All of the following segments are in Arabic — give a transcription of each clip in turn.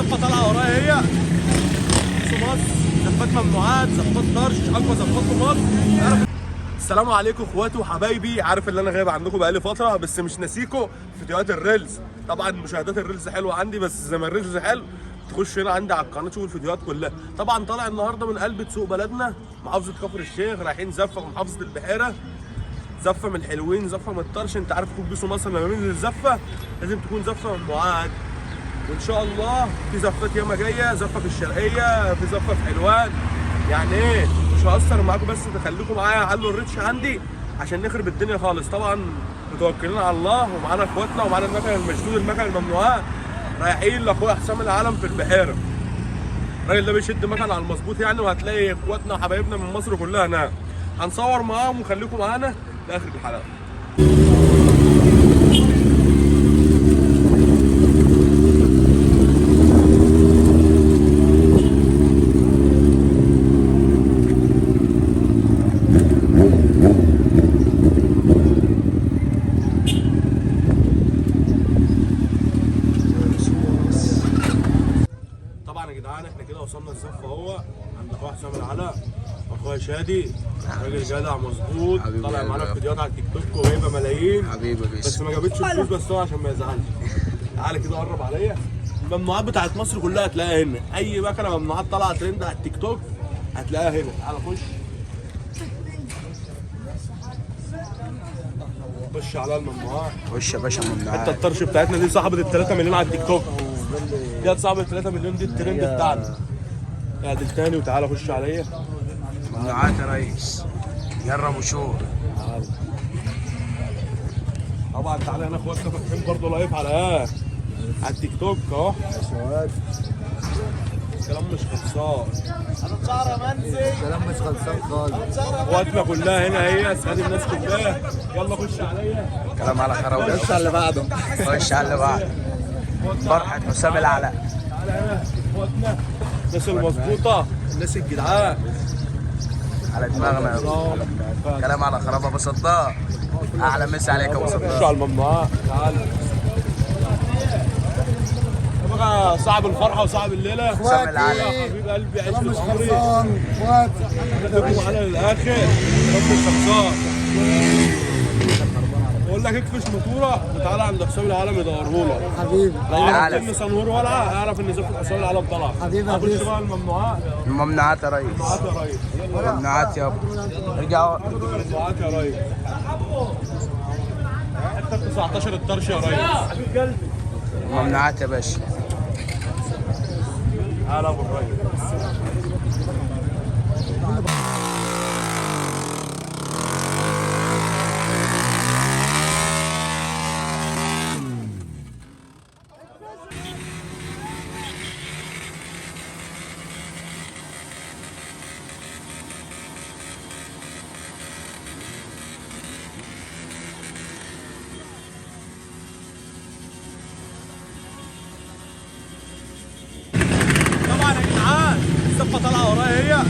الزفه طالعه ورايا هي في مصر، زفات ممنوعات، زفات طرش، اقوى زفات في مصر. السلام عليكم اخواتي وحبايبي، عارف ان انا غايب عنكم بقالي فتره بس مش ناسيكم. فيديوهات الريلز طبعا مشاهدات الريلز حلوه عندي، بس زي ما الريلز حلو تخش هنا عندي على القناه تشوف الفيديوهات كلها. طبعا طالع النهارده من قلب سوق بلدنا محافظه كفر الشيخ، رايحين زفه في محافظه البحيره، زفه من الحلوين، زفه من الطرش. انت عارف اخوك بيسو مصر لما بينزل الزفه لازم تكون زفه ممنوعات، وان شاء الله في زفات ياما جايه، زفه في الشرقيه، في زفه في حلوان. يعني ايه، مش هقصر معاكم بس تخليكم معايا علوا الريتش عندي عشان نخرب الدنيا خالص. طبعا متوكلين على الله ومعانا اخواتنا ومعانا المكن المشدود، المكن الممنوعات، رايحين لاخويا حسام العالم في البحيره. الراجل ده بيشد مكن على المظبوط يعني، وهتلاقي اخواتنا وحبايبنا من مصر كلها هناك. هنصور معاهم وخليكم معانا لاخر الحلقه. احنا كده وصلنا الزفه اهو عند اخويا حسام العلا واخويا شادي، راجل جدع مظبوط، طالع معانا في فيديوهات على التيك توك وجايبه ملايين حبيبي بس ما جابتش فلوس، بس هو عشان ما يزعلش. تعالى كده قرب عليا. الممنوعات بتاعت مصر كلها هتلاقيها هنا، اي مكنه ممنوعات طالعه ترند على التيك توك هتلاقيها هنا. تعالى خش على الممنوعات. خش يا باشا ممنوعات. حتى الطرش بتاعتنا دي صاحبه ال 3 مليون على التيك توك، دي صاحبه ال 3 مليون، دي الترند بتاعنا. اعدل تاني وتعالى خش عليا. ممنوعات يا ريس، جرب وشوف. طبعا تعالى هنا اخواتنا فاتحين برضه لايف على التيك توك اهو. الكلام مش خلصان، الكلام مش خلصان خالص. اخواتنا كلها هنا، هي اسعاد الناس كلها. يلا خش عليا. كلام على خراوي. خش على اللي بعده، خش على اللي بعده. فرحة حسام العلا. تعالى هنا اخواتنا، الناس المظبوطه، الناس الجدعان على دماغنا. كلام على خرابه ابو صداق. اعلى مسا عليك يا ابو صداق. خش على الممنوعات. تعالى بقى صاحب الفرحه وصاحب الليله حسام العلا. حبيب قلبي، عيش في عمري، على الاخر رب الخمسان. بقول لك اكفش موتوره وتعالى عند حسام العالم يدورهولك حبيبي. لو عرفت ان صنور ولع اعرف ان زفت حسام العالم طلع. حبيبي يا خش بقى الممنوعات. الممنوعات يا ريس. الممنوعات يا ريس. الممنوعات يابا. ارجعوا. الممنوعات يا ريس. حتى 19 الطرش يا ريس. الممنوعات يا باشا. تعالى ابو الريس. طبعا يا جدعان الزفه طالعه ورايا هي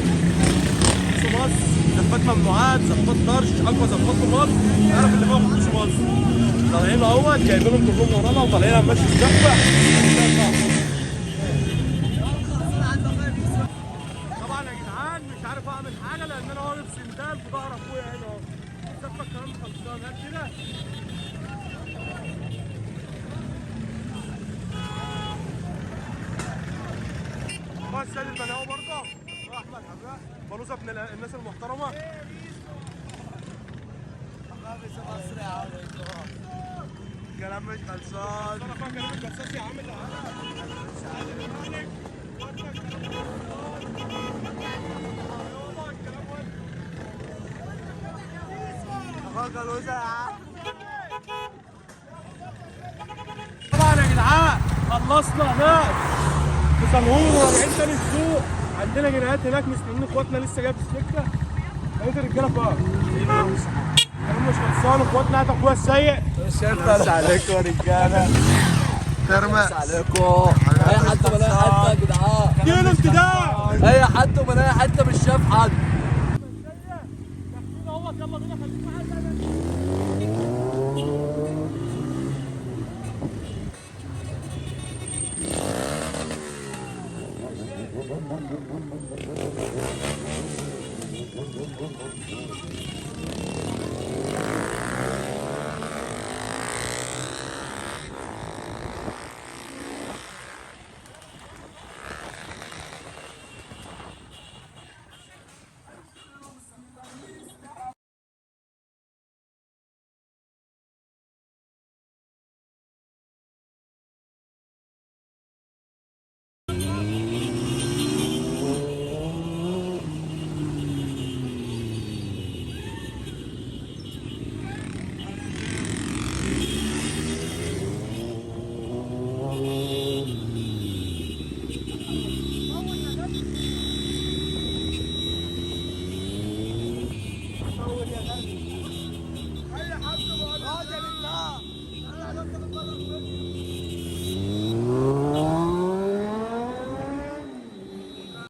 في مصر، زفات ممنوعات، زفات طرش، اقوى زفات في مصر. عارف اللي هو في مصر طالعين اهوت، جايبينهم كلهم ورانا وطالعين هنمشي الزفه. طبعا يا جدعان مش عارف اعمل حاجه لان انا واقف سندال في ظهر اخويا هنا اهو. الزفه الكلام خلصان هات كده. اخويا السيد المناوي برضه احمد حمراء بلوزه من الناس المحترمه. كلام مش خلصان. انا فاكر كلام الجساس يا عم. طبعا يا جدعان خلصنا هناك في صنهور وراجعين تاني السوق. عندنا جنيهات هناك مستنيين اخواتنا لسه جايه في السكه. بقيت الرجاله فوق. كلام مش خلصان. اخواتنا هات اخويا السيء. مسا عليكم يا رجاله. مسا عليكم. اي حد من اي حته يا جدعان. اديله امتداد. اي حد من اي حته مش شاف حد. يلا بينا خليك معايا.